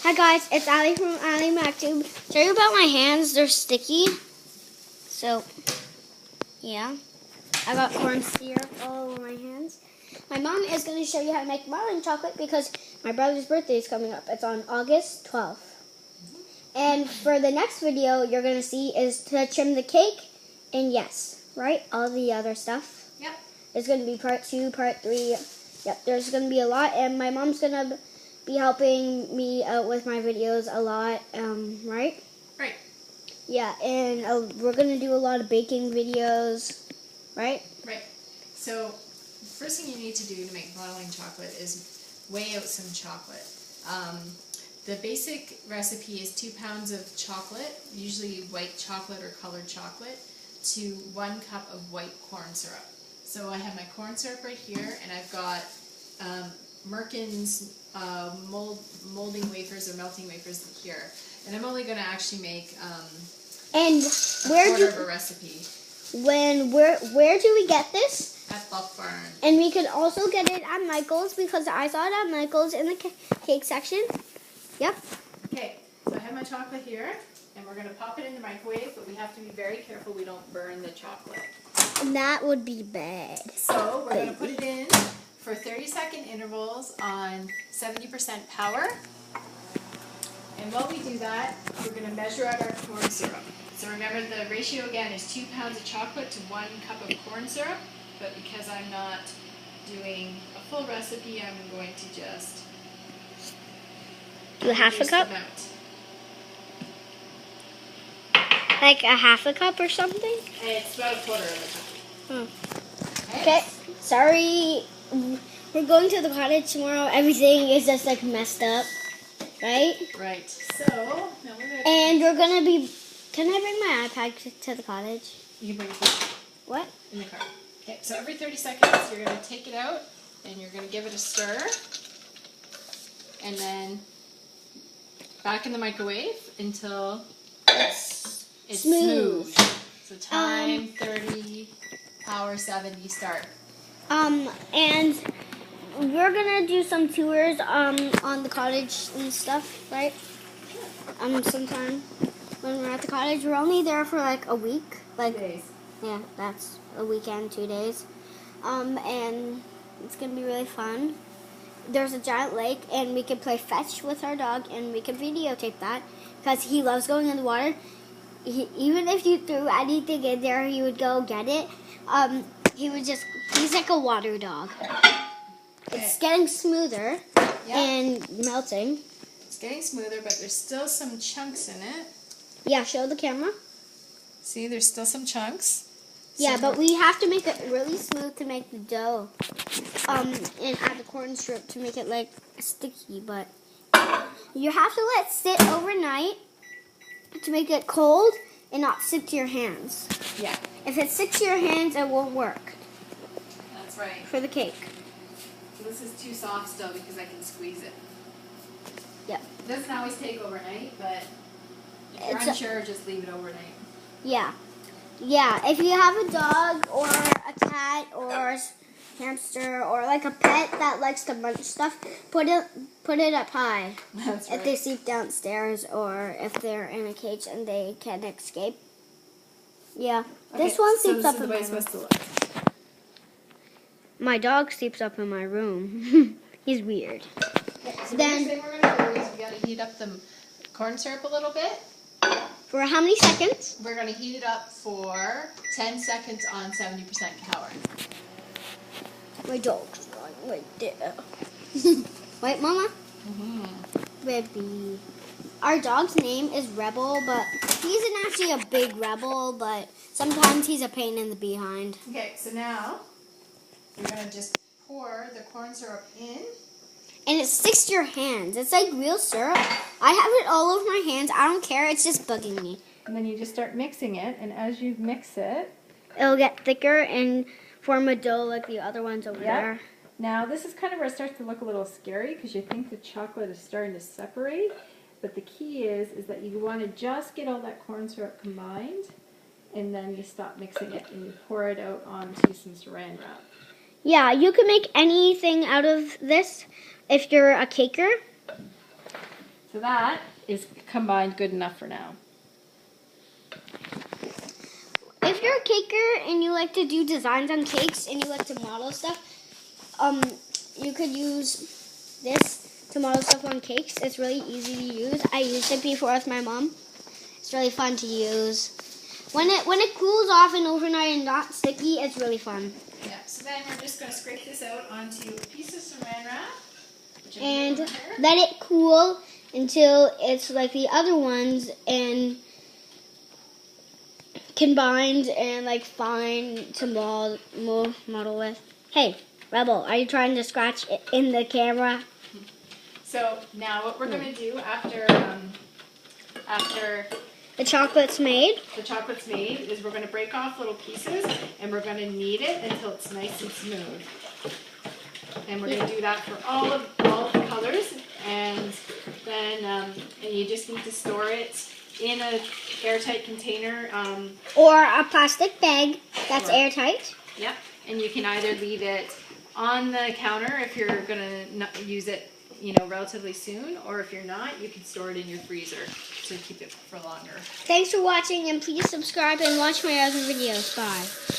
Hi guys, it's Ali from Ali MacTube. Sorry about my hands, they're sticky. So, yeah. I got corn syrup all over my hands. My mom is going to show you how to make marlin chocolate because my brother's birthday is coming up. It's on August 12th. And for the next video you're going to see is to trim the cake. And yes, right? All the other stuff. Yep. It's going to be part 2, part 3. Yep, there's going to be a lot. And my mom's going to be helping me out with my videos a lot, right? Right. Yeah, and we're going to do a lot of baking videos, right? Right. So, the first thing you need to do to make boiling chocolate is weigh out some chocolate. The basic recipe is 2 pounds of chocolate, usually white chocolate or colored chocolate, to 1 cup of white corn syrup. So I have my corn syrup right here, and I've got Merkin's molding wafers or melting wafers here. And I'm only going to actually make and a quarter of a recipe. Where do we get this? At Buck Barn. And we could also get it at Michael's because I saw it at Michael's in the cake section. Yep. Okay, so I have my chocolate here, and we're going to pop it in the microwave, but we have to be very careful we don't burn the chocolate. And that would be bad. So we're going to put it in for 30-second intervals on 70% power. And while we do that, we're going to measure out our corn syrup. So remember, the ratio again is 2 pounds of chocolate to 1 cup of corn syrup. But because I'm not doing a full recipe, I'm going to just do half a cup? Amount. Like a half a cup or something? It's about a quarter of a cup. Hmm. Okay, sorry. We're going to the cottage tomorrow. Everything is just like messed up, right? Right. So, now we're going to... And we're going to be... Can I bring my iPad to the cottage? You can bring it What? in the car. Okay, so every 30 seconds you're going to take it out and you're going to give it a stir. And then back in the microwave until it's smooth. So time 30, power 70, start. And we're gonna do some tours on the cottage and stuff, right? Sometime when we're at the cottage. We're only there for like a week. Like 2 days. Yeah, that's a weekend, 2 days. And it's gonna be really fun. There's a giant lake, and we can play fetch with our dog, and we can videotape that because he loves going in the water. Even if you threw anything in there, he would go get it. He's like a water dog. Okay. It's getting smoother and melting. It's getting smoother, but there's still some chunks in it. Yeah, show the camera. See, there's still some chunks. Yeah, but we have to make it really smooth to make the dough. And add the corn syrup to make it like sticky, but you have to let it sit overnight to make it cold and not stick to your hands. Yeah. If it sticks to your hands, it won't work. That's right. For the cake. So this is too soft still because I can squeeze it. Yep. It doesn't always take overnight, but if you're unsure, just leave it overnight. Yeah. Yeah, if you have a dog or a cat or a hamster or like a pet that likes to munch stuff, put it up high. That's right. If they sleep downstairs or if they're in a cage and they can't escape. Yeah. Okay, This one so sleeps up in my this is the way room. it's supposed to look. My dog sleeps up in my room. He's weird. Okay, so Then- the next thing we're going to do is we got to heat up the corn syrup a little bit. For how many seconds? We're going to heat it up for 10 seconds on 70% power. My dog's going right there. Right, Mama? Mm-hmm. Rebby. Our dog's name is Rebel, but he isn't actually a big rebel, but sometimes he's a pain in the behind. Okay, so now we're going to just pour the corn syrup in. And it sticks to your hands. It's like real syrup. I have it all over my hands. I don't care. It's just bugging me. And then you just start mixing it, and as you mix it, It'll get thicker and form a dough like the other ones over there. Now this is kind of where it starts to look a little scary because you think the chocolate is starting to separate, but the key is that you want to just get all that corn syrup combined, and then you stop mixing it and you pour it out onto some saran wrap. Yeah, you can make anything out of this if you're a caker. So that is combined good enough for now. If you're a caker and you like to do designs on cakes and you like to model stuff, you could use this to model stuff on cakes. It's really easy to use. I used it before with my mom. It's really fun to use. When it cools off and overnight and not sticky, it's really fun. Yeah, so then we're just going to scrape this out onto a piece of saran wrap. which I'm And doing here. let it cool until it's like the other ones and combined and like fine to model with. Hey, Rebel, are you trying to scratch it in the camera? So now what we're going to do after The chocolate's made. the chocolate's made is we're going to break off little pieces and we're going to knead it until it's nice and smooth. And we're going to do that for all of the colors, and then and you just need to store it in a airtight container. Or a plastic bag that's Or- airtight. Yep, and you can either leave it on the counter if you're going to use it, relatively soon, or if you're not, you can store it in your freezer to keep it for longer. Thanks for watching, and please subscribe and watch my other videos. Bye.